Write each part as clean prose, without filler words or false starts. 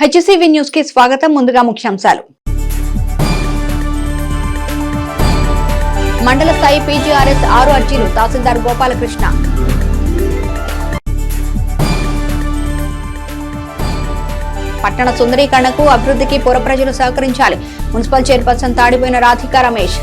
HCV news కి స్వాగతం. ముందుగా ముఖ్యాంశాలు. మండల స్థాయి పీజీఆర్ఎస్ 6 అర్జీలు తహసీల్దార్ గోపాలకృష్ణ. పట్టణ సుందరీకరణకు అభివృద్ధికి పుర ప్రజలు సహకరించాలి. Municipal chairperson తాడిపోయిన Radhika Ramesh.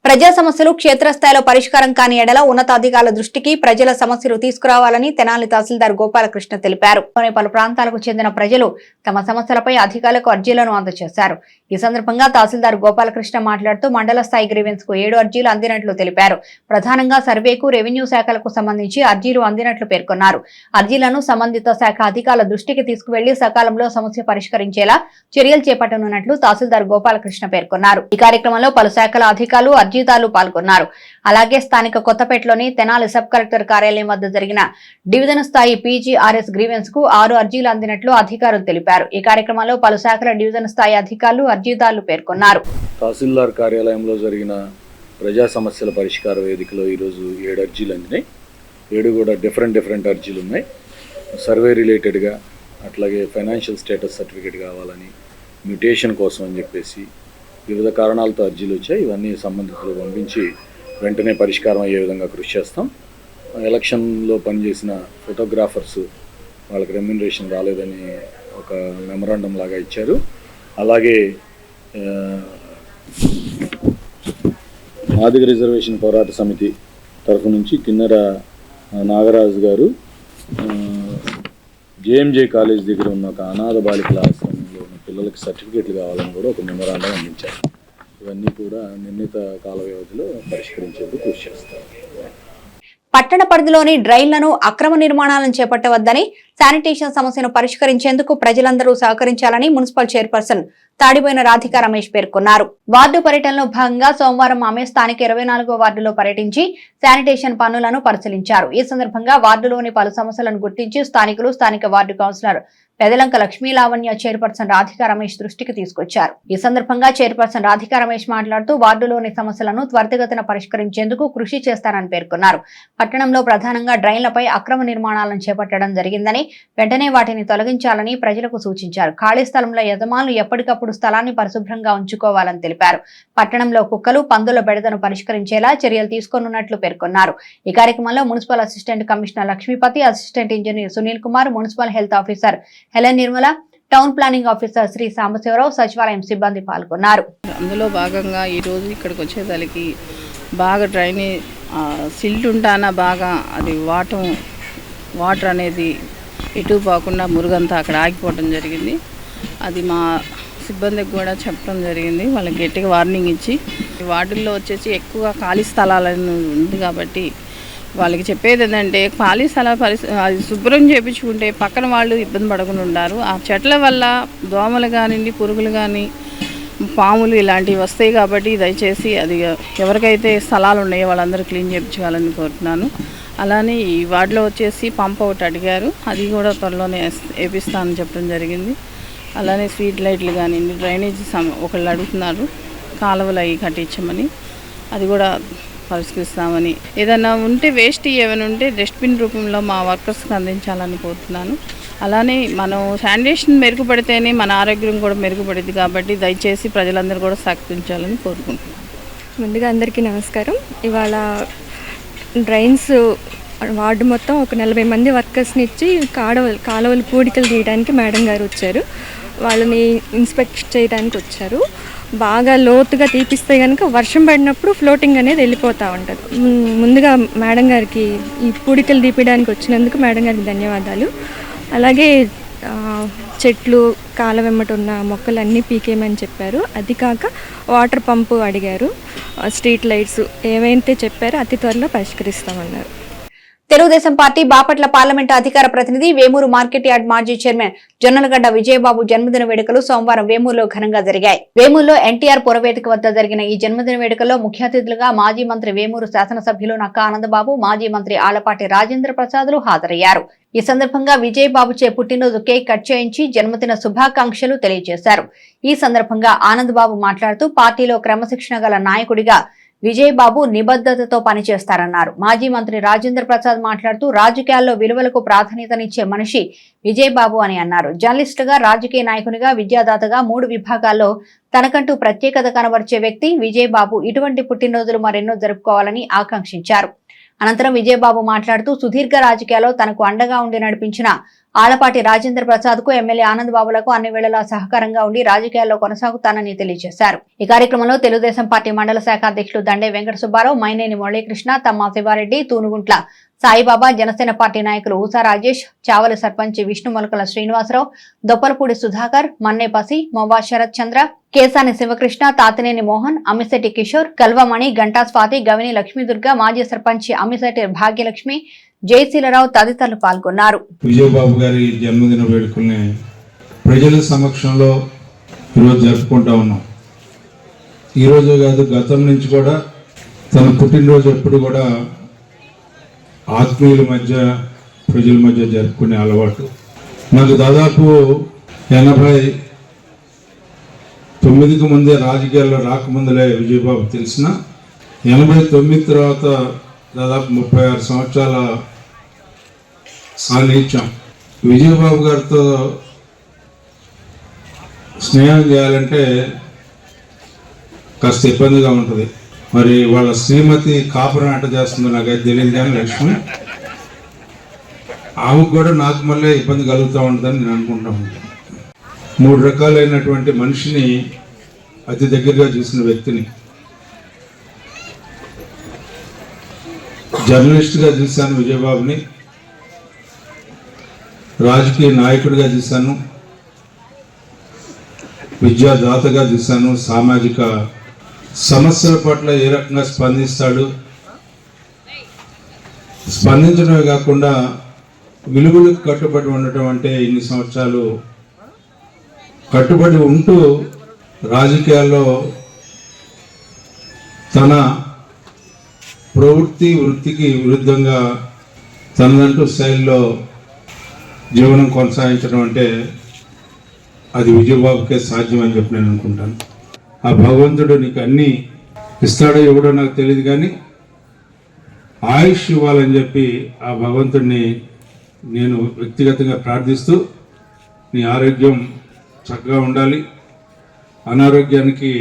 ప్రజా సమస్యలు క్షేత్రస్థాయిలో పరిష్కారం కాని ఎడల ఉన్నతాధికారుల దృష్టికి ప్రజల సమస్యలు తీసుకురావాలని తెనాలి తహసీల్దార్ గోపాలకృష్ణ తెలిపారు. పలు ప్రాంతాలకు చెందిన ప్రజలు తమ సమస్యలపై అధికారులకు అర్జీలను అందజేశారు. ఈ సందర్భంగా తహసీల్దార్ గోపాలకృష్ణ మాట్లాడుతూ మండల స్థాయి గ్రీవెన్స్ కు 7 అర్జీలు అందినట్లు తెలిపారు. ప్రధానంగా సర్వేకు, రెవెన్యూ శాఖలకు సంబంధించి అర్జీలు అందినట్లు పేర్కొన్నారు. అర్జీలను సంబంధిత శాఖ అధికారుల దృష్టికి తీసుకువెళ్లి సకాలంలో సమస్య పరిష్కరించేలా చర్యలు చేపట్టనున్నట్లు తహసీల్దార్ గోపాలకృష్ణ పేర్కొన్నారు. ఈ కార్యక్రమంలో పలు శాఖల అధికారులు, అర్జీదారులు పాల్గొన్నారు. అలాగే స్థానిక కొత్తపేటలోని తెనాలి సబ్ కలెక్టర్ కార్యాలయం వద్ద జరిగిన డివిజన్ స్థాయి పీజీఆర్ఎస్ గ్రీవెన్స్ కు 6 అర్జీలు అందినట్లు అధికారులు తెలిపారు. ఈ కార్యక్రమంలో పలు శాఖల డివిజన్ స్థాయి అధికారులు, అర్జీదారులు పేర్కొన్నారు. తహసీల్దార్ కార్యాలయంలో జరిగిన ప్రజా సమస్యల పరిష్కార వేదికలో ఈరోజు 7 అర్జీలు అందినాయి. 7 కూడా డిఫరెంట్ అర్జీలు ఉన్నాయి. సర్వే రిలేటెడ్గా, అట్లాగే ఫైనాన్షియల్ స్టేటస్ సర్టిఫికేట్ కావాలని, మ్యూటేషన్ కోసం అని చెప్పేసి వివిధ కారణాలతో అర్జీలు వచ్చాయి. ఇవన్నీ సంబంధితులు పంపించి వెంటనే పరిష్కారం అయ్యే విధంగా కృషి చేస్తాం. ఎలక్షన్లో పనిచేసిన ఫోటోగ్రాఫర్స్ వాళ్ళకి రెమ్యునరేషన్ రాలేదని ఒక మెమరాండం లాగా ఇచ్చారు. అలాగే మాదిగ రిజర్వేషన్ పోరాట సమితి తరఫు నుంచి కిన్నెర నాగరాజు గారు జేఎంజే కాలేజ్ దగ్గర ఉన్న ఒక అనాథ బాలికల ఆశ్రమంలో ఉన్న పిల్లలకి సర్టిఫికేట్లు కావాలని కూడా ఒక మెమరాండం అందించారు. ఇవన్నీ కూడా నిర్ణీత కాల వ్యవధిలో పరిష్కరించేందుకు కృషి చేస్తారు. పట్టణ పరిధిలోని డ్రైన్లను అక్రమ నిర్మాణాలను చేపట్టవద్దని, శానిటేషన్ సమస్యను పరిష్కరించేందుకు ప్రజలందరూ సహకరించాలని మున్సిపల్ చైర్పర్సన్ తాడిపోయిన రాధికా రమేష్ పేర్కొన్నారు. వార్డు పర్యటనలో భాగంగా సోమవారం ఆమె స్థానిక 24వ వార్డులో పర్యటించి శానిటేషన్ పనులను పరిశీలించారు. ఈ సందర్భంగా వార్డులోని పలు సమస్యలను గుర్తించి స్థానిక ward councillor Pedalanka Lakshmi Lavanya chairperson Radhika Ramesh దృష్టికి తీసుకొచ్చారు. ఈ సందర్భంగా చైర్పర్సన్ రాధికా రమేష్ మాట్లాడుతూ వార్డులోని సమస్యలను త్వరితగతిన పరిష్కరించేందుకు కృషి చేస్తారని పేర్కొన్నారు. పట్టణంలో ప్రధానంగా డ్రైన్లపై అక్రమ నిర్మాణాలను చేపట్టడం జరిగిందని, వెంటనే వాటిని తొలగించాలని ప్రజలకు సూచించారు. ఖాళీ స్థలంలో యజమానులు ఎప్పటికప్పుడు స్థలాన్ని పరిశుభ్రంగా ఉంచుకోవాలని తెలిపారు. పట్టణంలో కుక్కలు, పందుల బెడదను పరిష్కరించేలా చర్యలు తీసుకోనున్నట్లు పేర్కొన్నారు. ఈ కార్యక్రమంలో municipal assistant commissioner Lakshmipathi, assistant engineer Sunil Kumar, municipal health officer Helen Nirmala, town planning officer Shri Sambasivarao, సచివాలయం సిబ్బంది పాల్గొన్నారు. అందులో భాగంగా ఈరోజు ఇక్కడికి వచ్చేసరికి బాగా డ్రైనే సిల్ట్ ఉంటానా బాగా అది వాటర్ అనేది ఎటు పోకుండా మురుగంతా అక్కడ ఆగిపోవడం జరిగింది. అది మా సిబ్బందికి కూడా చెప్పడం జరిగింది. వాళ్ళకి గట్టిగా వార్నింగ్ ఇచ్చి, వార్డుల్లో వచ్చేసి ఎక్కువ ఖాళీ స్థలాలను ఉంది కాబట్టి వాళ్ళకి చెప్పేది ఏంటంటే ఖాళీ అది శుభ్రం చేయించుకుంటే పక్కన వాళ్ళు ఇబ్బంది పడకుండా ఉంటారు. ఆ చెట్ల వల్ల దోమలు కానివ్వండి, పురుగులు కానీ, పాములు ఇలాంటివి వస్తాయి. కాబట్టి దయచేసి అది ఎవరికైతే స్థలాలు ఉన్నాయో వాళ్ళందరూ క్లీన్ చేయించుకోవాలని కోరుతున్నాను. అలానే ఈ వార్డులో వచ్చేసి పంప్ ఒకటి అడిగారు, అది కూడా త్వరలోనే వేపిస్తానని చెప్పడం జరిగింది. అలానే స్ట్రీట్ లైట్లు కానివ్వండి, డ్రైనేజీ ఒకళ్ళు అడుగుతున్నారు కాలువలు అవి కట్టించమని, అది కూడా పరిష్కరిస్తామని. ఏదైనా ఉంటే వేస్ట్ ఏమైనా ఉంటే డస్ట్బిన్ రూపంలో మా వర్కర్స్కి అందించాలని కోరుతున్నాను. అలానే మనం శానిటేషన్ మెరుగుపడితేనే మన ఆరోగ్యం కూడా మెరుగుపడింది. కాబట్టి దయచేసి ప్రజలందరూ కూడా సహకరించాలని కోరుకుంటున్నాను. ముందుగా అందరికీ నమస్కారం. ఇవాళ డ్రైన్స్ వార్డు మొత్తం ఒక 40 మంది వర్కర్స్ని ఇచ్చి కాలువలు పూడికలు తీయడానికి మేడం గారు వచ్చారు. వాళ్ళని ఇన్స్పెక్ట్ చేయడానికి వచ్చారు. బాగా లోతుగా తీపిస్తే కనుక వర్షం పడినప్పుడు ఫ్లోటింగ్ అనేది వెళ్ళిపోతూ ఉంటుంది. ముందుగా మేడం గారికి ఈ పూడికలు తీపడానికి వచ్చినందుకు మేడం గారికి ధన్యవాదాలు. అలాగే చెట్లు, కాల వెంబట ఉన్న మొక్కలన్నీ పీకేయమని చెప్పారు. అది కాక వాటర్ పంపు అడిగారు, స్ట్రీట్ లైట్స్ ఏవైతే చెప్పారో అతి త్వరలో పరిష్కరిస్తామన్నారు. తెలుగుదేశం పార్టీ బాపట్ల పార్లమెంటు అధికార ప్రతినిధి, వేమూరు మార్కెట్ యార్డ్ మాజీ చైర్మన్ జొన్నలగడ్డ విజయబాబు జన్మదిన వేడుకలు సోమవారం వేమూరులో ఘనంగా జరిగాయి. వేమూరులో ఎన్టీఆర్ పురవేదిక వద్ద జరిగిన ఈ జన్మదిన వేడుకల్లో ముఖ్య అతిథులుగా మాజీ మంత్రి, వేమూరు శాసనసభ్యులు నక్కా ఆనందబాబు, మాజీ మంత్రి ఆలపాటి రాజేంద్ర ప్రసాద్లు హాజరయ్యారు. ఈ సందర్భంగా విజయబాబుచే పుట్టినరోజు కేక్ కట్ చేయించి జన్మదిన శుభాకాంక్షలు తెలియజేశారు. ఈ సందర్భంగా ఆనందబాబు మాట్లాడుతూ పార్టీలో క్రమశిక్షణ గల నాయకుడిగా విజయబాబు నిబద్ధతతో పనిచేస్తారన్నారు. మాజీ మంత్రి రాజేంద్ర ప్రసాద్ మాట్లాడుతూ రాజకీయాల్లో విలువలకు ప్రాధాన్యతనిచ్చే మనిషి విజయబాబు అని అన్నారు. జర్నలిస్టుగా, రాజకీయ నాయకునిగా, విద్యాదాతగా 3 విభాగాల్లో తనకంటూ ప్రత్యేకత కనబరిచే వ్యక్తి విజయబాబు. ఇటువంటి పుట్టినరోజులు మరెన్నో జరుపుకోవాలని ఆకాంక్షించారు. అనంతరం విజయబాబు మాట్లాడుతూ సుదీర్ఘ రాజకీయాల్లో తనకు అండగా ఉండి నడిపించిన ఆలపాటి రాజేంద్ర ప్రసాద్ కు, ఎమ్మెల్యే ఆనంద్ బాబులకు అన్ని వేళలా సహకారంగా ఉండి రాజకీయాల్లో కొనసాగుతానని తెలియజేశారు. ఈ కార్యక్రమంలో తెలుగుదేశం పార్టీ మండల శాఖ అధ్యక్షులు దండే వెంకట సుబ్బారావు, మైనేని మురళీకృష్ణ, తమ్మా శివారెడ్డి, తూనుగుంట్ల సాయిబాబా, జనసేన పార్టీ నాయకులు ఊసా రాజేష్, చావలి సర్పంచ్ విష్ణుమొలకల శ్రీనివాసరావు, దొప్పలపూడి సుధాకర్, మన్నేపసి, మొవ్వా శరత్ చంద్ర, కేసాని శివకృష్ణ, తాతినేని మోహన్, అమ్మిశెట్టి కిషోర్, కల్వమణి, గంటా స్వాతి, గవిని లక్ష్మీదుర్గ, మాజీ సర్పంచ్ అమ్మిశెట్టి భాగ్యలక్ష్మి, జయశీలరావు తదితరులు పాల్గొన్నారు. విజయబాబు గారి జన్మదిన వేడుకల్ని ప్రజల సమక్షంలో ఈరోజు జరుపుకుంటా ఉన్నాం. ఈరోజు కాదు, గతం నుంచి కూడా తన పుట్టినరోజు ఎప్పుడు కూడా ఆత్మీయుల మధ్య, ప్రజల మధ్య జరుపుకునే అలవాటు. నాకు దాదాపు 89కి ముందే, రాజకీయాల్లో రాకముందులే విజయబాబు తెలిసిన, 89 తర్వాత దాదాపు 36 సంవత్సరాల సాన్నిహిత్యం. విజయబాబు గారితో స్నేహం చేయాలంటే కాస్త ఇబ్బందిగా ఉంటుంది. మరి వాళ్ళ శ్రీమతి కాపురం అంట చేస్తుందో నాకైతే తెలియదు, కానీ లక్ష్మి, ఆమెకు కూడా నాకు మళ్ళీ ఇబ్బంది కలుగుతూ ఉంటుందని నేను అనుకుంటా ఉంటాను. 3 రకాలైనటువంటి మనిషిని అతి దగ్గరగా చూసిన వ్యక్తిని. జర్నలిస్ట్గా చూశాను విజయబాబుని, రాజకీయ నాయకుడిగా చూశాను, విద్యాదాతగా చూశాను, సామాజిక సమస్యల పట్ల ఏ రకంగా స్పందిస్తాడు, స్పందించడమే కాకుండా విలువలకు కట్టుబడి ఉండటం అంటే ఇన్ని సంవత్సరాలు కట్టుబడి ఉంటూ రాజకీయాల్లో తన ప్రవృత్తి వృత్తికి విరుద్ధంగా తనదంటూ శైలిలో జీవనం కొనసాగించడం అంటే అది విజయబాబుకే సాధ్యం అని చెప్పి నేను అనుకుంటాను. ఆ భగవంతుడు నీకు అన్నీ ఇస్తాడో ఇవ్వడో నాకు తెలియదు, కానీ ఆయుష్ ఇవ్వాలని చెప్పి ఆ భగవంతుడిని నేను వ్యక్తిగతంగా ప్రార్థిస్తూ, నీ ఆరోగ్యం చక్కగా ఉండాలి, అనారోగ్యానికి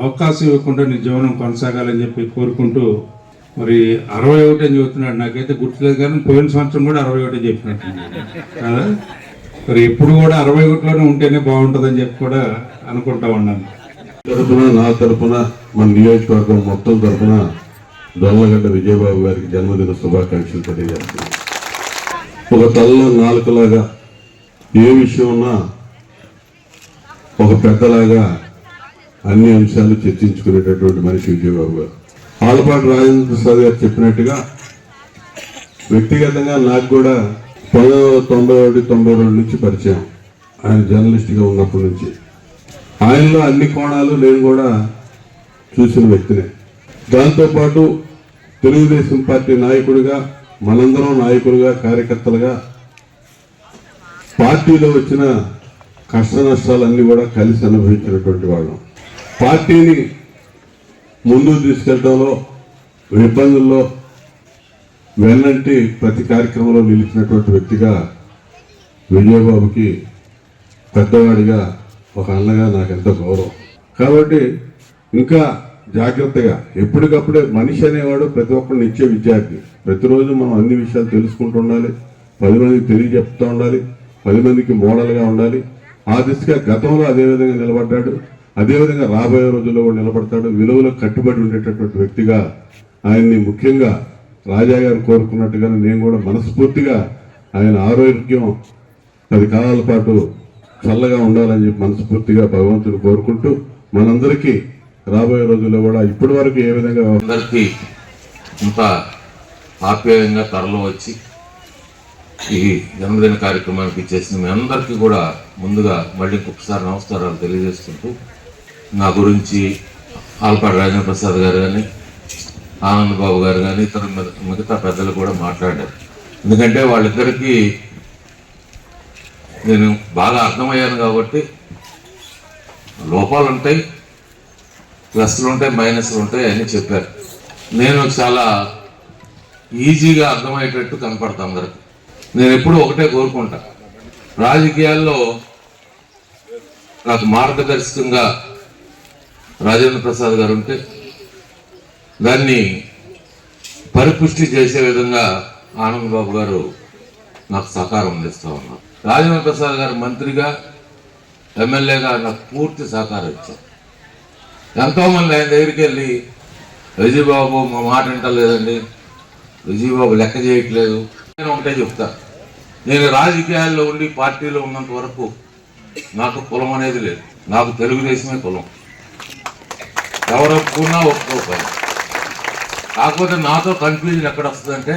అవకాశం ఇవ్వకుండా నీ జీవనం కొనసాగాలని చెప్పి కోరుకుంటూ, మరి 61 అని చెబుతున్నాడు, నాకైతే గుర్తులేదు, కానీ పోయిన సంవత్సరం కూడా 61 చెప్పినట్టు కదా. మరి ఎప్పుడు కూడా 61లోనే ఉంటేనే బాగుంటుందని చెప్పి కూడా అనుకుంటా ఉన్నాను. తరపున, నా తరపున, మన నియోజకవర్గం మొత్తం తరపున దొల్లగడ్డ విజయబాబు గారికి జన్మదిన శుభాకాంక్షలు తెలియజేస్తున్నాను. ఒక తలలో నాలుకలాగా ఏ విషయం ఉన్నా ఒక పెద్దలాగా అన్ని అంశాలు చర్చించుకునేటటువంటి మనిషి విజయబాబు గారు. ఆలపాటి రాజేంద్ర ప్రసాద్ గారు చెప్పినట్టుగా వ్యక్తిగతంగా నాకు కూడా 1991-92 నుంచి పరిచయం. ఆయన జర్నలిస్ట్గా ఉన్నప్పటి నుంచి ఆయనలో అన్ని కోణాలు నేను కూడా చూసిన వ్యక్తినే. దాంతోపాటు తెలుగుదేశం పార్టీ నాయకుడిగా, మనందరం నాయకులుగా, కార్యకర్తలుగా పార్టీలో వచ్చిన కష్ట నష్టాలన్నీ కూడా కలిసి అనుభవించినటువంటి వాళ్ళం. పార్టీని ముందుకు తీసుకెళ్లడంలో, ఇబ్బందుల్లో వెన్నంటి ప్రతి కార్యక్రమంలో నిలిచినటువంటి వ్యక్తిగా విజయబాబుకి పెద్దవాడిగా, ఒక అన్నగా నాకు ఎంతో గౌరవం. కాబట్టి ఇంకా జాగ్రత్తగా ఎప్పటికప్పుడే మనిషి అనేవాడు ప్రతి ఒక్కరిని ఇచ్చే విద్యార్థి. ప్రతిరోజు మనం అన్ని విషయాలు తెలుసుకుంటూ ఉండాలి, 10 మందికి తెలియజెప్తూ ఉండాలి, 10 మందికి మోడల్గా ఉండాలి. ఆ దిశగా గతంలో అదేవిధంగా నిలబడ్డాడు, అదేవిధంగా రాబోయే రోజుల్లో కూడా నిలబడతాడు. విలువలకు కట్టుబడి ఉండేటటువంటి వ్యక్తిగా ఆయన్ని ముఖ్యంగా రాజా గారు కోరుకున్నట్టుగానే నేను కూడా మనస్ఫూర్తిగా ఆయన ఆరోగ్యం 10 కాలాల పాటు చల్లగా ఉండాలని చెప్పి మనస్ఫూర్తిగా భగవంతుడు కోరుకుంటూ, మనందరికీ రాబోయే రోజుల్లో కూడా ఇప్పటి వరకు ఏ విధంగా అందరికీ ఇంత ఆప్యాయంగా తరలో వచ్చి ఈ జన్మదిన కార్యక్రమానికి ఇచ్చేసిన మీ అందరికీ కూడా ముందుగా మళ్ళీ ఇంకొకసారి నమస్కారాలు తెలియజేసుకుంటూ, నా గురించి ఆలపాటి రాజేంద్ర ప్రసాద్ గారు కానీ, ఆనంద్ బాబు గారు కానీ, ఇతర మిగతా పెద్దలు కూడా మాట్లాడారు. ఎందుకంటే వాళ్ళిద్దరికీ నేను బాగా అర్థమయ్యాను కాబట్టి లోపాలు ఉంటాయి, ప్లస్లు ఉంటాయి, మైనస్లు ఉంటాయి అని చెప్పారు. నేను చాలా ఈజీగా అర్థమయ్యేటట్టు కనపడతా అందరికి. నేను ఎప్పుడూ ఒకటే కోరుకుంటా, రాజకీయాల్లో నాకు మార్గదర్శకంగా రాజేంద్ర ప్రసాద్ గారు ఉంటే దాన్ని పరిపుష్టి చేసే విధంగా ఆనంద్ బాబు గారు నాకు సహకారం అందిస్తూ ఉన్నారు. రాజేంద్ర ప్రసాద్ గారు మంత్రిగా, ఎమ్మెల్యేగా నాకు పూర్తి సహకారం ఇచ్చారు. ఎంతోమంది ఆయన దగ్గరికి వెళ్ళి, విజయబాబు మా మాట వింటలేదండి, విజయబాబు లెక్క చేయట్లేదు. నేను ఒకటే చెప్తా, నేను రాజకీయాల్లో ఉండి పార్టీలో ఉన్నంత వరకు నాకు కులం అనేది లేదు. నాకు తెలుగుదేశమే కులం. ఎవరు ఒప్పుకున్నా ఒప్పుకోవాలి. కాకపోతే నాతో కన్ఫ్యూజన్ ఎక్కడ వస్తుందంటే,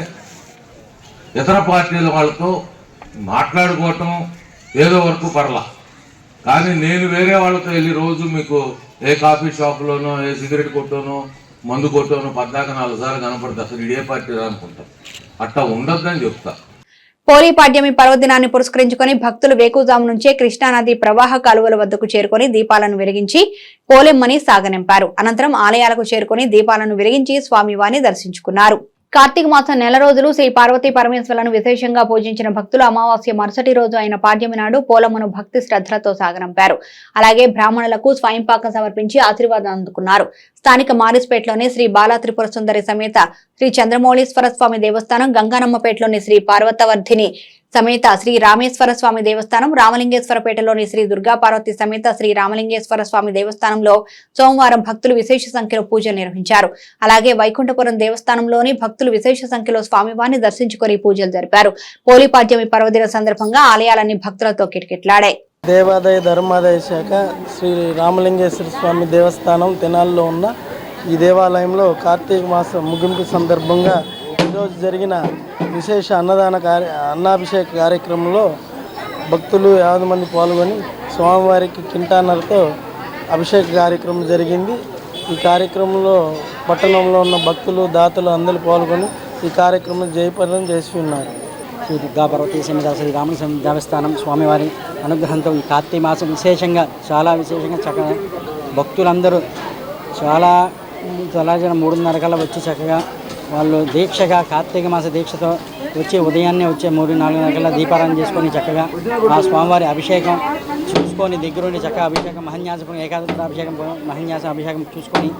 ఇతర పార్టీల వాళ్ళతో మాట్లాడుకోవటం ఏదో వరకు పర్లా, కానీ నేను వేరే వాళ్ళతో వెళ్ళి రోజు మీకు ఏ కాఫీ షాప్లోనో ఏ సిగరెట్ కొట్టోనో మందు కొట్టోనో 14 సార్లు కనపడుతుంది, అసలు ఇదే పార్టీ అనుకుంటా. అట్లా ఉండొద్దని చెప్తా. పోలీ పాడ్యమి పర్వదినాన్ని పురస్కరించుకుని భక్తులు వేకుజాము నుంచే కృష్ణానది ప్రవాహ కాలువల వద్దకు చేరుకుని దీపాలను వెలిగించి పోలెమ్మని సాగనింపారు. అనంతరం ఆలయాలకు చేరుకుని దీపాలను వెలిగించి స్వామివారిని దర్శించుకున్నారు. కార్తీక మాసం నెల రోజులు శ్రీ పార్వతీ పరమేశ్వరులను విశేషంగా పూజించిన భక్తులు అమావాస్య మరుసటి రోజు అయిన పాడ్యమి నాడు పోలమ్మను భక్తి శ్రద్ధలతో సాగనంపారు. అలాగే బ్రాహ్మణులకు స్వయంపాకం సమర్పించి ఆశీర్వాదం అందుకున్నారు. స్థానిక మారిస్పేటలోని శ్రీ బాలా త్రిపుర సుందరి సమేత శ్రీ చంద్రమౌళీశ్వర స్వామి దేవస్థానం, గంగానమ్మపేటలోని శ్రీ పార్వతవర్ధిని సమేత శ్రీ రామేశ్వర స్వామి దేవస్థానం, రామలింగేశ్వరపేటలోని శ్రీ దుర్గా పార్వతి సమేత శ్రీ రామలింగేశ్వర స్వామి దేవస్థానంలో సోమవారం భక్తులు విశేష సంఖ్యలో పూజలు నిర్వహించారు. అలాగే వైకుంఠపురం దేవస్థానంలోని భక్తులు విశేష సంఖ్యలో స్వామివారిని దర్శించుకొని పూజలు జరిపారు. పోలీపాడ్యమి పర్వదిన సందర్భంగా ఆలయాలన్నీ భక్తులతో కిటకిటలాడాయి. దేవాదాయ ధర్మాదాయ శాఖ శ్రీ రామలింగేశ్వర స్వామి దేవస్థానం తెనాలిలో ఉన్న ఈ దేవాలయంలో కార్తీక మాసం ముగింపు సందర్భంగా ఈరోజు జరిగిన విశేష అన్నాభిషేక కార్యక్రమంలో భక్తులు 50 మంది పాల్గొని స్వామివారికి కింటానలతో అభిషేక కార్యక్రమం జరిగింది. ఈ కార్యక్రమంలో పట్టణంలో ఉన్న భక్తులు, దాతలు అందరూ పాల్గొని ఈ కార్యక్రమం జయప్రదం చేసి ఉన్నారు. శ్రీ దుర్గా పార్వతీ సమేత శ్రీ రామలింగేశ్వర దేవస్థానం స్వామివారి అనుగ్రహంతో ఈ కార్తీక మాసం విశేషంగా చాలా విశేషంగా చక్కగా భక్తులందరూ చాలా తెల్లవారుజామున 3:30 కల్లా వచ్చి చక్కగా వాళ్ళు దీక్షగా కార్తీక మాస దీక్షతో వచ్చి ఉదయాన్నే వచ్చే 3-4 కల్లా దీపారాధన చేసుకొని చక్కగా ఆ స్వామివారి అభిషేకం చూసుకొని దగ్గరుండి చక్కగా అభిషేకం మహన్యాసం ఏకాదశాభిషేకం మహన్యాస అభిషేకం చూసుకొని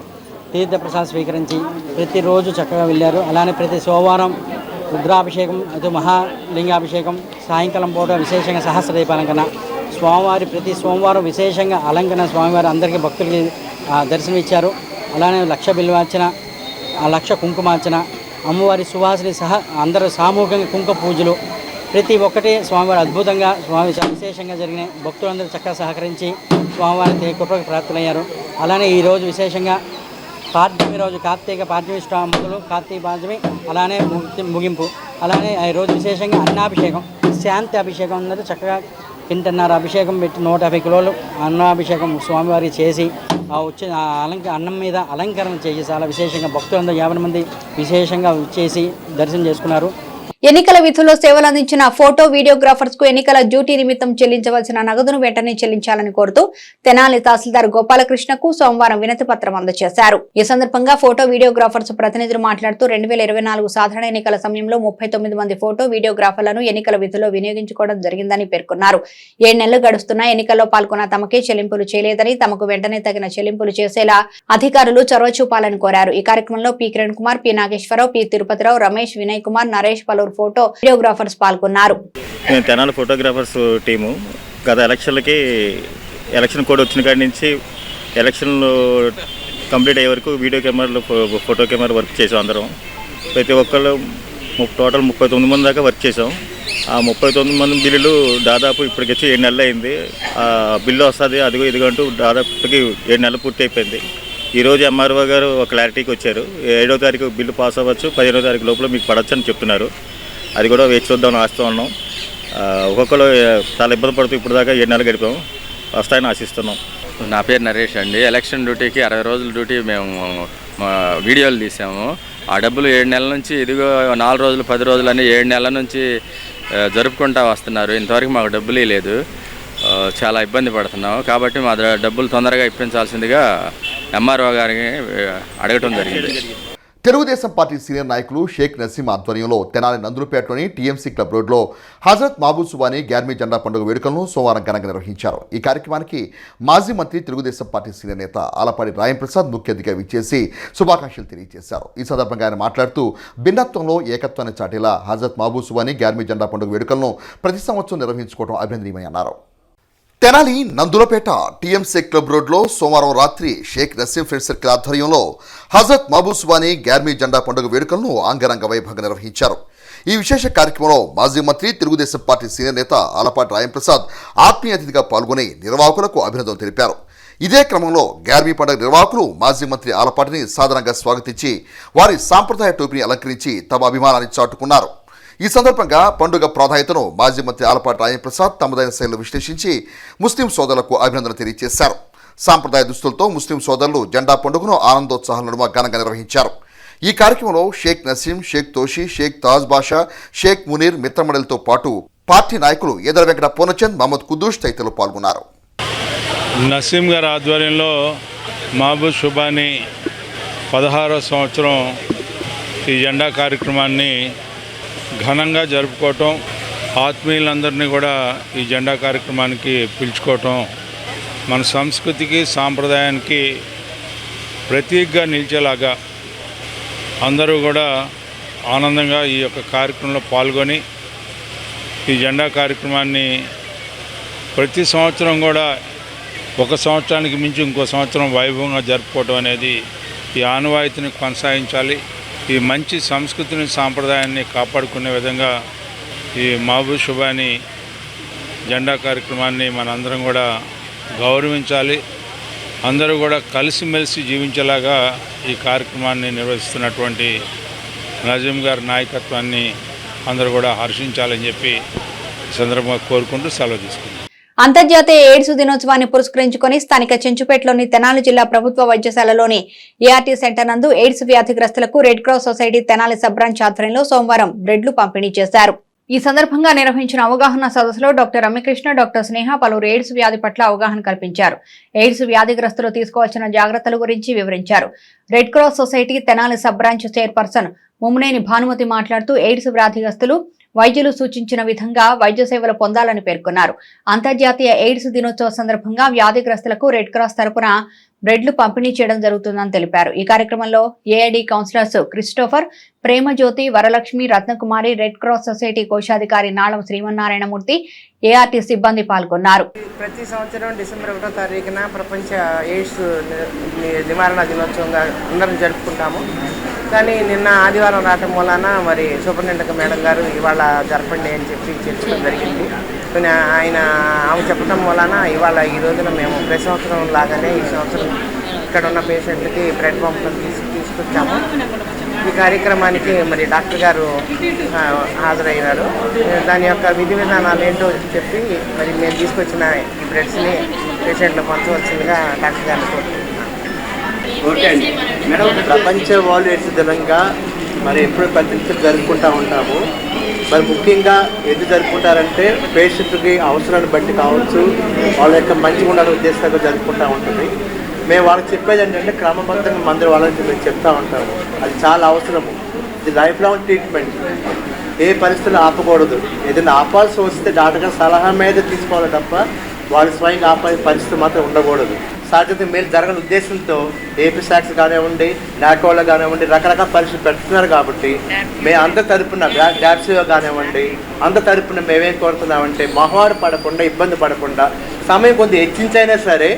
తీర్థప్రసాదం స్వీకరించి ప్రతిరోజు చక్కగా వెళ్ళారు. అలానే ప్రతి సోమవారం రుద్రాభిషేకం, అటు మహాలింగాభిషేకం, సాయంకాలం పూట విశేషంగా సహస్ర దీపాలంకరణ, స్వామివారి ప్రతి సోమవారం విశేషంగా అలంకరణ స్వామివారి అందరికీ భక్తులకి దర్శనం ఇచ్చారు. అలానే 1,00,000 బిల్వార్చన, 1,00,000 కుంకుమార్చన, అమ్మవారి సువాసిని సహా అందరూ సామూహికంగా కుంకుమ పూజలు ప్రతి ఒక్కటి స్వామివారి అద్భుతంగా స్వామి విశేషంగా జరిగినాయి. భక్తులందరూ చక్కగా సహకరించి స్వామివారి కృపకు ప్రాప్తులయ్యారు. అలానే ఈరోజు విశేషంగా పాడ్యమి రోజు కార్తీక పాడ్యమి మొదలు కార్తీక పాడ్యమి అలానే ముగింపు. అలానే ఈరోజు విశేషంగా అన్నాభిషేకం, శాంతి అభిషేకం అన్నది చక్కగా 1.5 అభిషేకం పెట్టి 150 కిలోలు అన్నాభిషేకం స్వామివారికి చేసి వచ్చి అన్నం మీద అలంకరణ చేసి చాలా విశేషంగా భక్తులందరూ 50 మంది విశేషంగా చేసి దర్శనం చేసుకున్నారు. ఎన్నికల విధుల్లో సేవలు అందించిన ఫోటో వీడియోగ్రాఫర్స్ కు ఎన్నికల డ్యూటీ నిమిత్తం చెల్లించవలసిన నగదును వెంటనే చెల్లించాలని కోరుతూ తెనాలి తహసీల్దార్ గోపాలకృష్ణకు సోమవారం వినతి పత్రం అందజేశారు. ఈ సందర్భంగా ఫోటో వీడియోగ్రాఫర్స్ ప్రతినిధులు మాట్లాడుతూ 2024 సాధారణ ఎన్నికల సమయంలో 39 మంది ఫోటో వీడియోగ్రాఫర్లను ఎన్నికల విధుల్లో వినియోగించుకోవడం జరిగిందని పేర్కొన్నారు. 7 నెలలు గడుస్తున్నా ఎన్నికల్లో పాల్గొన్న తమకే చెల్లింపులు చేయలేదని, తమకు వెంటనే తగిన చెల్లింపులు చేసేలా అధికారులు చొరవ చూపాలని కోరారు. ఈ కార్యక్రమంలో P Kiran Kumar, P Nageswararao, P Tirupatirao, Ramesh, Vinay Kumar, Naresh, పలువురు ఫోటో వీడియోగ్రాఫర్స్ పాల్గొన్నారు. నేను తెనాలి ఫోటోగ్రాఫర్స్ టీము గత ఎలక్షన్ కోడ్ వచ్చిన కాడి నుంచి ఎలక్షన్లు కంప్లీట్ అయ్యే వరకు వీడియో కెమెరాలు ఫోటో కెమెరా వర్క్ చేసాం. అందరం ప్రతి ఒక్కళ్ళు టోటల్ 39 మంది దాకా వర్క్ చేసాం. ఆ 39 మంది బిల్లులు దాదాపు ఇప్పటికి వచ్చి 7 నెలలు అయింది. ఆ బిల్లు వస్తుంది అదిగో ఇదిగో అంటూ దాదాపుకి 7 నెలలు పూర్తి అయిపోయింది. ఈరోజు ఎంఆర్ఓ గారు ఒక క్లారిటీకి వచ్చారు. 7వ తారీఖు బిల్లు పాస్ అవ్వచ్చు, 15వ తారీఖు లోపల మీకు పడవచ్చు అని చెప్తున్నారు. అది కూడా వేచి చూద్దామని ఆశతో ఉన్నాం. ఒక్కొక్కరు చాలా ఇబ్బంది పడుతూ ఇప్పుడు దాకా 7 నెలలు గడిపాం. వస్తాయని ఆశిస్తున్నాం. నా పేరు నరేష్ అండి. ఎలక్షన్ డ్యూటీకి 60 రోజుల డ్యూటీ మేము వీడియోలు తీసాము. ఆ డబ్బులు 7 నెలల నుంచి ఇదిగో 4 రోజులు 10 రోజులు అని 7 నెలల నుంచి జరుపుకుంటూ వస్తున్నారు. ఇంతవరకు మాకు డబ్బులు లేదు. చాలా ఇబ్బంది పడుతున్నాము. కాబట్టి మా డబ్బులు తొందరగా ఇప్పించాల్సిందిగా ఎంఆర్ఓ గారికి అడగటం జరిగింది. తెలుగుదేశం పార్టీ సీనియర్ నాయకులు షేక్ నసీం ఆధ్వర్యంలో తెనాలి నందులపేటలోని టీఎంసీ క్లబ్ రోడ్లో హజరత్ మహబూబ్ సుబానీ గ్యార్మీ జెండా పండుగ వేడుకలను సోమవారం ఘనంగా నిర్వహించారు. ఈ కార్యక్రమానికి మాజీ మంత్రి తెలుగుదేశం పార్టీ సీనియర్ నేత ఆలపాటి రాయం ప్రసాద్ ముఖ్య అతిథిగా విచ్చేసి శుభాకాంక్షలు తెలియజేశారు. ఈ సందర్భంగా ఆయన మాట్లాడుతూ భిన్నత్వంలో ఏకత్వాన్ని చాటేలా హజరత్ మహబూబ్ సుబానీ గ్యార్మీ జెండా పండుగ వేడుకలను ప్రతి సంవత్సరం నిర్వహించుకోవడం అభినందనీయమని అన్నారు. తెనాలి నందులపేట టీఎంసీ క్లబ్ రోడ్లో సోమవారం రాత్రి షేక్ నసీం ఫ్రెండ్ సర్కిల్ ఆధ్వర్యంలో హజరత్ మహబూబ్ సుబానీ గ్యార్మీ జెండా పండుగ వేడుకలను అంగరంగ వైభవంగా నిర్వహించారు. ఈ విశేష కార్యక్రమంలో మాజీ మంత్రి తెలుగుదేశం పార్టీ సీనియర్ నేత ఆలపాటి రాయం ప్రసాద్ ఆత్మీయ అతిథిగా పాల్గొని నిర్వాహకులకు అభినందనలు తెలిపారు. ఇదే క్రమంలో గ్యార్మీ పండుగ నిర్వాహకులు మాజీ మంత్రి ఆలపాటిని సాదరంగా స్వాగతించి వారి సాంప్రదాయ టోపీని అలంకరించి తమ అభిమానాన్ని చాటుకున్నారు. ఈ సందర్భంగా పండుగ ప్రాధాన్యతను మాజీ మంత్రి ఆలపాటి రాయం ప్రసాద్ తమదైన శైలిలో విశ్లేషించి ముస్లిం సోదరులకు అభినందనలు తెలియజేశారు. సాంప్రదాయ దుస్తులతో ముస్లిం సోదరులు జెండా పండుగను ఆనందోత్సాహాల నడుమ ఘనంగా నిర్వహించారు. ఈ కార్యక్రమంలో షేక్ నసీం, షేక్ తోషి, షేక్ తాజ్ బాషా, షేక్ మునీర్ మిత్రమండలితో పాటు పార్టీ నాయకులు ఎదర వెంకట పూర్ణచంద్, మహమ్మద్ కుద్దూష్ తదితరులు పాల్గొన్నారు. నసీం గారి ఆధ్వర్యంలో మహబూబ్ సుబానీ 16వ సంవత్సరం ఈ జెండా కార్యక్రమాన్ని ఘనంగా జరుపుకోవటం, ఆత్మీయులందరినీ కూడా ఈ జెండా కార్యక్రమానికి పిలుచుకోవటం మన సంస్కృతికి సాంప్రదాయానికి ప్రతీకగా నిలిచేలాగా అందరూ కూడా ఆనందంగా ఈ యొక్క కార్యక్రమంలో పాల్గొని ఈ జెండా కార్యక్రమాన్ని ప్రతి సంవత్సరం కూడా ఒక సంవత్సరానికి మించి ఇంకో సంవత్సరం వైభవంగా జరుపుకోవటం అనేది ఈ ఆనవాయితీని కొనసాగించాలి. ఈ మంచి సంస్కృతిని సాంప్రదాయాన్ని కాపాడుకునే విధంగా ఈ మహబూబ్ సుబానీ జెండా కార్యక్రమాన్ని మనందరం కూడా గౌరవించాలి. అందరూ కూడా కలిసిమెలిసి జీవించేలాగా ఈ కార్యక్రమాన్ని నిర్వహిస్తున్నటువంటి నజీం గారి నాయకత్వాన్ని అందరూ కూడా హర్షించాలని చెప్పి ఈ సందర్భంగా కోరుకుంటూ సెలవు తీసుకుంటాం. అంతర్జాతీయ ఎయిడ్స్ దినోత్సవాన్ని పురస్కరించుకొని స్థానిక చెంచుపేటలోని తెనాలి జిల్లా ప్రభుత్వ వైద్యశాలలోని ఏఆర్టీ సెంటర్ నందు ఎయిడ్స్ వ్యాధిగ్రస్తులకు red cross society Tenali sub branch ఆధ్వర్యంలో సోమవారం బ్రెడ్లు పంపిణీ చేశారు. ఈ సందర్భంగా నిర్వహించిన అవగాహన సదస్సులో డాక్టర్ రమ్యకృష్ణ, డాక్టర్ స్నేహ పలువురు ఎయిడ్స్ వ్యాధి పట్ల అవగాహన కల్పించారు. ఎయిడ్స్ వ్యాధిగ్రస్తులు తీసుకోవాల్సిన జాగ్రత్తల గురించి వివరించారు. Red cross society Tenali sub branch chairperson Mummaneni Bhanumathi మాట్లాడుతూ ఎయిడ్స్ వ్యాధిగ్రస్తులు వైద్యులు సూచించిన విధంగా వైద్య సేవలు పొందాలని పేర్కొన్నారు. అంతర్జాతీయ ఎయిడ్స్ దినోత్సవ సందర్భంగా వ్యాధిగ్రస్తులకు రెడ్ క్రాస్ తరపున బ్రెడ్లు పంపిణీ చేయడం జరుగుతుందని తెలిపారు. ఈ కార్యక్రమంలో AID counsellors Christopher, Premajyothi, Varalakshmi, Ratnakumari, red cross society కోశాధికారి నాళం శ్రీమన్నారాయణమూర్తి, ఏఆర్టీ సిబ్బంది పాల్గొన్నారు. ప్రతి సంవత్సరం డిసెంబర్ 1వ తారీఖున ప్రపంచ ఎయిడ్స్ నివారణ దినోత్సవంగా అందరం జరుపుకుంటాము. కానీ నిన్న ఆదివారం రావటం వలన మరి సూపరింటెండెంట్ మేడం గారు ఇవాళ జరపండి అని చెప్పి చెప్పడం జరిగింది. ఆమె చెప్పడం వలన ఇవాళ ఈ రోజున మేము ప్రతి సంవత్సరం లాగానే ఈ సంవత్సరం ఇక్కడ ఉన్న పేషెంట్లకి బ్రెడ్ పంపులను తీసుకొచ్చాము. ఈ కార్యక్రమానికి మరి డాక్టర్ గారు హాజరయ్యారు. దాని యొక్క విధి విధానాలు ఏంటో చెప్పి మరి మేము తీసుకొచ్చిన ఈ బ్రెడ్స్ని పేషెంట్లు పంచవలసిందిగా డాక్టర్ గారిని కోరుకుంటున్నాను. ఓకే అండి మేడం, ప్రపంచ వరల్డ్ ఎయిడ్స్ దినంగా మరి ఎప్పుడు ప్రతి జరుపుకుంటూ ఉంటాము. మరి ముఖ్యంగా ఎందుకు జరుపుకుంటారంటే పేషెంట్కి అవసరాన్ని బట్టి కావచ్చు, వాళ్ళ యొక్క మంచిగా ఉండాలనే ఉద్దేశంగా జరుపుకుంటూ ఉంటుంది. మేము వాళ్ళకి చెప్పేది ఏంటంటే క్రమబద్ధంగా మందులు వాళ్ళని మేము చెప్తూ ఉంటాము. అది చాలా అవసరము. ఇది లైఫ్ లాంగ్ ట్రీట్మెంట్. ఏ పరిస్థితులు ఆపకూడదు. ఏదైనా ఆపాల్సి వస్తే డాక్టర్ గారి సలహా మీద తీసుకోవాలి తప్ప వాళ్ళు స్వయంగా ఆపే పరిస్థితి మాత్రం ఉండకూడదు. సాధ్యత మేలు జరగని ఉద్దేశంతో ఏపీ సాక్స్ కానివ్వండి, నాకోళ్ళ కానివ్వండి రకరకాల పరీక్షలు పెడుతున్నారు. కాబట్టి మేము అందరి తరపున డాప్సియో కానివ్వండి అందరి తరపున మేమేం కోరుతున్నామంటే మొహమాట పడకుండా, ఇబ్బంది పడకుండా సమయం కొంచెం హెచ్చించైనా సరే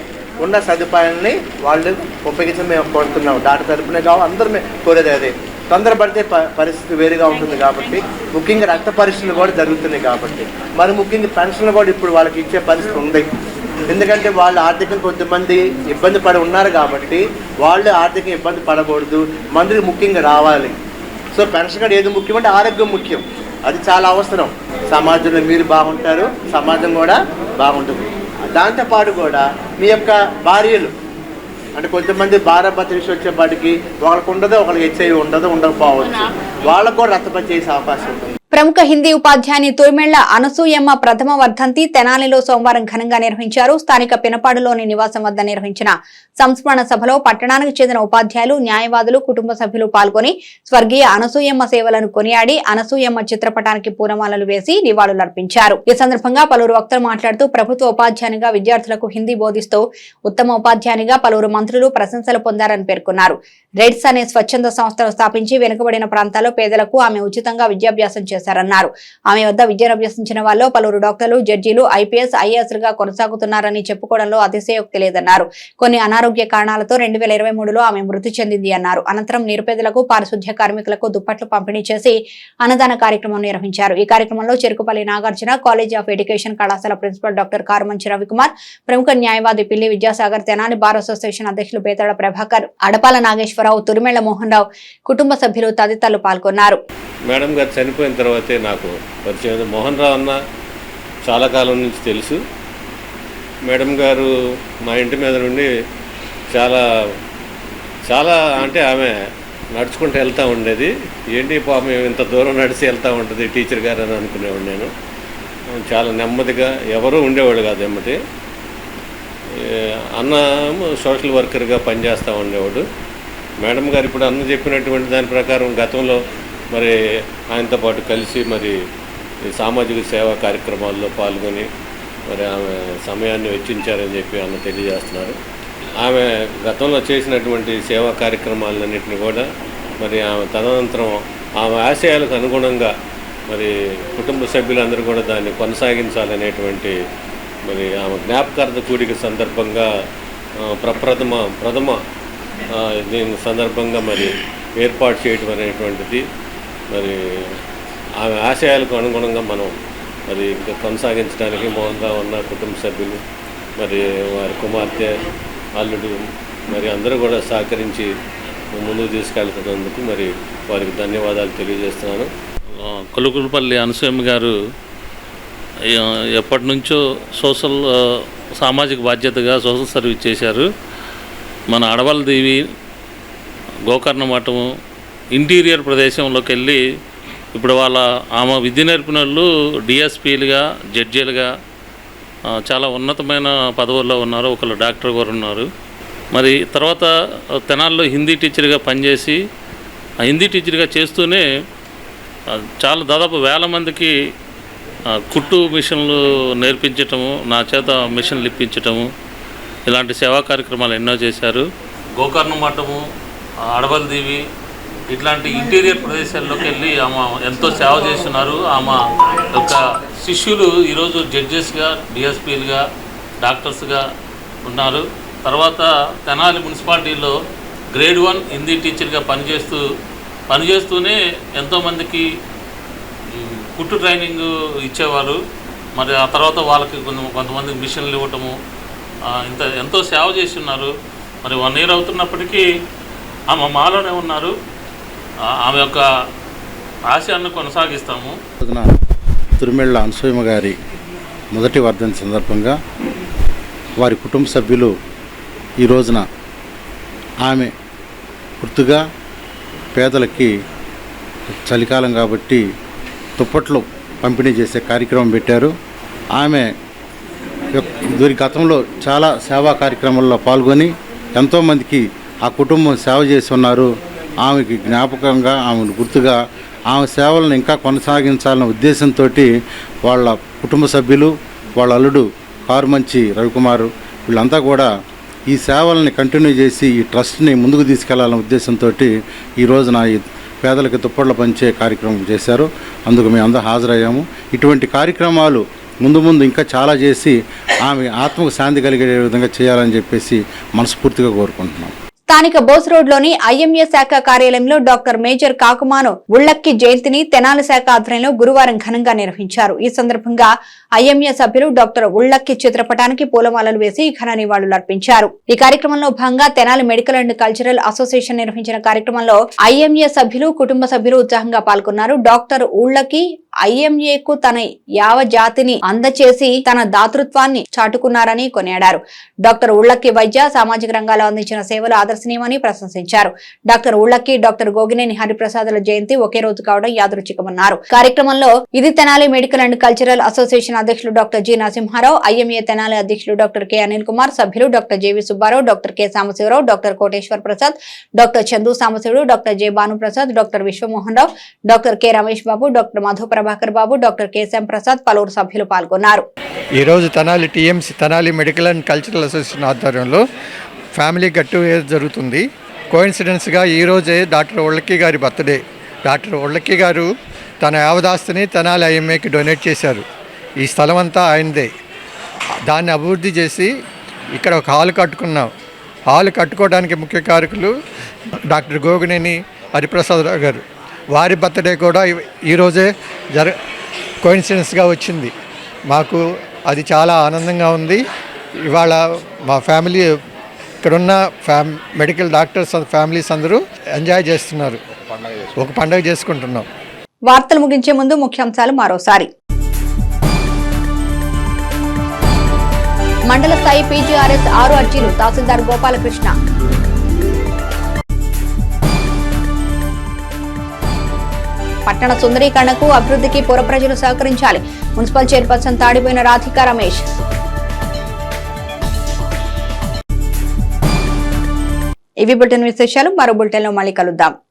ఉన్న సదుపాయాలని వాళ్ళు ఉపయోగించడం మేము కోరుతున్నాం. డాక్టర్ తరపునే కావాలి, అందరూ మేము కోరేది అదే. తొందరపడితే పరిస్థితి వేరుగా ఉంటుంది. కాబట్టి ముఖ్యంగా రక్త పరీక్షలు కూడా జరుగుతున్నాయి. కాబట్టి మరి ముఖ్యంగా పెన్షన్లు కూడా ఇప్పుడు వాళ్ళకి ఇచ్చే పరిస్థితి ఉంది. ఎందుకంటే వాళ్ళు ఆర్థికంగా కొంతమంది ఇబ్బంది పడి ఉన్నారు. కాబట్టి వాళ్ళు ఆర్థికంగా ఇబ్బంది పడకూడదు, మందులు ముఖ్యంగా రావాలి. సో పెన్షన్ కూడా ఏది ముఖ్యమంటే ఆరోగ్యం ముఖ్యం. అది చాలా అవసరం. సమాజంలో మీరు బాగుంటారు, సమాజం కూడా బాగుంటుంది. దాంతోపాటు కూడా మీ యొక్క భార్యలు అంటే కొంతమంది భార్యాభర్త విషయం వచ్చేపాటికి ఒకరికి ఉండదు, ఒకరికి హెచ్ఐవి ఉండదు, ఉండకపోవచ్చు. వాళ్ళకు కూడా రక్తపరిచే చేసే అవకాశం ఉంటుంది. ప్రముఖ హిందీ ఉపాధ్యాయుని తురిమెళ్ల అనసూయమ్మ ప్రథమ వర్ధంతి తెనాలిలో సోమవారం ఘనంగా నిర్వహించారు. స్థానిక పినపాడులోని నివాసం వద్ద నిర్వహించిన సంస్మరణ సభలో పట్టణానికి చెందిన ఉపాధ్యాయులు, న్యాయవాదులు, కుటుంబ సభ్యులు పాల్గొని స్వర్గీయ అనసూయమ్మ సేవలను కొనియాడి అనసూయమ్మ చిత్రపటానికి పూలమాలలు వేసి నివాళులర్పించారు. ఈ సందర్భంగా పలువురు వక్తలు మాట్లాడుతూ ప్రభుత్వ ఉపాధ్యాయునిగా విద్యార్థులకు హిందీ బోధిస్తూ ఉత్తమ ఉపాధ్యాయునిగా పలువురు మంత్రులు ప్రశంసలు పొందారని పేర్కొన్నారు. రెడ్స్ అనే స్వచ్ఛంద సంస్థను స్థాపించి వెనుకబడిన ప్రాంతాల్లో పేదలకు ఆమె ఉచితంగా విద్యాభ్యాసం చేశారన్నారు. ఆమె వద్ద విద్యను అభ్యసించిన వాళ్ళు పలువురు డాక్టర్లు, జడ్జీలు, ఐపీఎస్, ఐఏఎస్లుగా కొనసాగుతున్నారని చెప్పుకోవడంలో అతిశయోక్తి లేదన్నారు. కొన్ని అనారోగ్య కారణాలతో 2023లో ఆమె మృతి చెందింది అన్నారు. అనంతరం నిరుపేదలకు, పారిశుద్ధ్య కార్మికులకు దుప్పట్లు పంపిణీ చేసి అన్నదాన కార్యక్రమం నిర్వహించారు. ఈ కార్యక్రమంలో Cherukupalli Nagarjuna, college of education కళాశాల ప్రిన్సిపల్ డాక్టర్ కారుమంచి రవికుమార్, ప్రముఖ న్యాయవాది పిల్లి విద్యాసాగర్, తెనాలి బార్ అసోసియేషన్ అధ్యక్షులు బేతాళ ప్రభాకర్, అడపాల నాగేశ్వరరావు, తురిమెళ్ల మోహన్ రావు, కుటుంబ సభ్యులు తదితరులు పాల్గొన్నారు. మేడం గారు చనిపోయిన తర్వాతే నాకు పరిచయం. మోహన్ రావు అన్న చాలా కాలం నుంచి తెలుసు. మేడం గారు మా ఇంటి మీద నుండి చాలా అంటే ఆమె నడుచుకుంటూ వెళ్తూ ఉండేది. ఏంటి పాపం ఇంత దూరం నడిచి వెళ్తూ ఉంటుంది టీచర్ గారు అని అనుకునేవాడు. నేను చాలా నెమ్మదిగా, ఎవరూ ఉండేవాడు కాదు ఎమ్మటి. అన్న సోషల్ వర్కర్గా పనిచేస్తూ ఉండేవాడు. మేడం గారు ఇప్పుడు అన్న చెప్పినటువంటి దాని ప్రకారం గతంలో మరి ఆయనతో పాటు కలిసి మరి సామాజిక సేవా కార్యక్రమాల్లో పాల్గొని మరి ఆమె సమయాన్ని వెచ్చించారని చెప్పి అన్న తెలియజేస్తున్నారు. ఆమె గతంలో చేసినటువంటి సేవా కార్యక్రమాలన్నింటినీ కూడా మరి ఆమె తదనంతరం ఆమె ఆశయాలకు అనుగుణంగా మరి కుటుంబ సభ్యులందరూ కూడా దాన్ని కొనసాగించాలనేటువంటి మరి ఆమె జ్ఞాపకార్థ కూడిక సందర్భంగా ప్రథమ దీని సందర్భంగా మరి ఏర్పాటు చేయడం అనేటువంటిది మరి ఆమె ఆశయాలకు అనుగుణంగా మనం మరి ఇంకా కొనసాగించడానికి మోహన్ రావు అన్న కుటుంబ సభ్యులు, మరి వారి కుమార్తె, అల్లుడు మరి అందరూ కూడా సహకరించి ముందుకు తీసుకెళ్తున్నందుకు మరి వారికి ధన్యవాదాలు తెలియజేస్తున్నాను. కొలుకులపల్లి అనసూయమ్మ గారు ఎప్పటి నుంచో సామాజిక బాధ్యతగా సోషల్ సర్వీస్ చేశారు. మన అడవల దేవి, గోకర్ణ మఠము, ఇంటీరియర్ ప్రదేశంలోకి వెళ్ళి ఇప్పుడు ఆమె విద్య నేర్పిన వాళ్ళు డిఎస్పీలుగా, జడ్జీలుగా చాలా ఉన్నతమైన పదవుల్లో ఉన్నారు. ఒకళ్ళు డాక్టర్ గారు ఉన్నారు. మరి తర్వాత తెనాల్లో హిందీ టీచర్గా పనిచేసి ఆ హిందీ టీచర్గా చేస్తూనే చాలా దాదాపు 1000 మందికి కుట్టు మిషన్లు నేర్పించటము, నా చేత మిషన్లు ఇప్పించటము, ఇలాంటి సేవా కార్యక్రమాలు ఎన్నో చేశారు. గోకర్ణ మఠము, అడవల దేవి ఇట్లాంటి ఇంటీరియర్ ప్రదేశాల్లోకి వెళ్ళి ఆమె ఎంతో సేవ చేస్తున్నారు. ఆమె యొక్క శిష్యులు ఈరోజు జడ్జెస్గా, డిఎస్పీలుగా, డాక్టర్స్గా ఉన్నారు. తర్వాత తెనాలి మున్సిపాలిటీలో గ్రేడ్ 1 హిందీ టీచర్గా పనిచేస్తూనే ఎంతోమందికి కుట్టు ట్రైనింగ్ ఇచ్చేవారు. మరి ఆ తర్వాత వాళ్ళకి కొంతమందికి మిషన్లు ఇవ్వటము, ఎంతో సేవ చేస్తున్నారు. మరి 1 year అవుతున్నప్పటికీ ఆమె మాలోనే ఉన్నారు. ఆమె యొక్క ఆశయాన్ని కొనసాగిస్తాము. తురిమెళ్ల అనసూయమ్మ గారి మొదటి వర్ధంతి సందర్భంగా వారి కుటుంబ సభ్యులు ఈ రోజున ఆమె గుర్తుగా పేదలకి చలికాలం కాబట్టి దుప్పట్లు పంపిణీ చేసే కార్యక్రమం పెట్టారు. ఆమె గతంలో చాలా సేవా కార్యక్రమాల్లో పాల్గొని ఎంతోమందికి ఆ కుటుంబం సేవ చేసి ఉన్నారు. ఆమెకి జ్ఞాపకంగా, ఆమెను గుర్తుగా ఆమె సేవలను ఇంకా కొనసాగించాలన్న ఉద్దేశంతో వాళ్ళ కుటుంబ సభ్యులు, వాళ్ళ అల్లుడు కారుమంచి రవికుమార్ వీళ్ళంతా కూడా ఈ సేవల్ని కంటిన్యూ చేసి ఈ ట్రస్ట్ని ముందుకు తీసుకెళ్లాలన్న ఉద్దేశంతో ఈ రోజున ఈ పేదలకు దుప్పట్లు పంచే కార్యక్రమం చేశారు. అందుకు మేము అందరూ హాజరయ్యాము. ఇటువంటి కార్యక్రమాలు ముందు ఇంకా చాలా చేసి ఆమె ఆత్మకు శాంతి కలిగే విధంగా చేయాలని చెప్పేసి మనస్ఫూర్తిగా కోరుకుంటున్నాం. స్థానిక బోస్ రోడ్లోని ఐఎంఏ శాఖ కార్యాలయంలో డాక్టర్ మేజర్ కాకుమాను ఉళ్లక్కి జయంతిని తెనాలి శాఖ ఆధ్వర్యంలో గురువారం ఘనంగా నిర్వహించారు. ఈ సందర్భంగా ఐఎంఏ సభ్యులు డాక్టర్ ఉళ్లక్కి చిత్రపటానికి పూలమాలలు వేసి ఘన నివాళులర్పించారు. ఈ కార్యక్రమంలో భాగంగా Tenali medical and cultural association నిర్వహించిన కార్యక్రమంలో ఐఎంఏ సభ్యులు, కుటుంబ సభ్యులు ఉత్సాహంగా పాల్గొన్నారు. డాక్టర్ ఉళ్లకి ఐఎంఏకు తన యావ జాతిని అందచేసి తన దాతృత్వాన్ని చాటుకున్నారని కొనియాడారు. డాక్టర్ ఉళ్ళక్కి వైద్య సామాజిక రంగాల్లో అందించిన సేవలు ఆదర్శనీయమని ప్రశంసించారు. డాక్టర్ ఉళ్ళక్కి, డాక్టర్ గోగినేని హరిప్రసాదుల జయంతి ఒకే రోజు కావడం యాదృచ్ఛికమన్నారు. కార్యక్రమంలో ఇది Tenali medical and cultural association అధ్యక్షులు doctor G Narasimha Rao, IMA Tenali అధ్యక్షులు డాక్టర్ కె అనిల్ కుమార్, సభ్యులు doctor JV Subbarao, doctor K Sambasivarao, doctor Koteshwar Prasad, doctor Chandu Sambasivudu, doctor J Bhanuprasad, doctor Vishwamohan రావు, doctor K Ramesh Babu, doctor Madhu Prabhakar బాబు, డాక్టర్ కె.శ్యామ్ ప్రసాద్ పలువురు సభ్యులు పాల్గొన్నారు. ఈరోజు Tenali TMC Tenali medical and cultural association ఆధ్వర్యంలో ఫ్యామిలీ గెట్ టుగెదర్ జరుగుతుంది. కోఇన్సిడెన్స్గా ఈరోజే డాక్టర్ ఉళ్ళక్కి గారి బర్త్డే. డాక్టర్ ఉళ్ళక్కి గారు తన యావదాస్తిని తెనాలి ఐఎంఏకి డొనేట్ చేశారు. ఈ స్థలం అంతా ఆయనదే. దాన్ని అభివృద్ధి చేసి ఇక్కడ ఒక హాల్ కట్టుకున్నాం. హాల్ కట్టుకోవడానికి ముఖ్య కారకులు డాక్టర్ గోగినేని హరిప్రసాదరావు గారు. వారి బర్త్డే కూడా ఈరోజే కోఇన్సిడెన్స్గా వచ్చింది. మాకు అది చాలా ఆనందంగా ఉంది. ఇవాళ మా ఫ్యామిలీ ఇక్కడున్న మెడికల్ డాక్టర్స్ ఫ్యామిలీస్ అందరూ ఎంజాయ్ చేస్తున్నారు. ఒక పండుగ చేసుకుంటున్నాం. వార్తలు ముగించే ముందు ముఖ్యాంశాలు మరోసారి. మండల స్థాయి పీజీఆర్ఎస్ 6 అర్జీలు తహసీల్దార్ గోపాలకృష్ణ. పట్టణ సుందరీకరణకు అభివృద్ధికి పుర ప్రజలు సహకరించాలి. Municipal chairperson తాడిపోయిన Radhika Ramesh. ఇవి బులెటిన్ విశేషాలు. మరో బులెటిన్లో మళ్ళీ కలుద్దాం.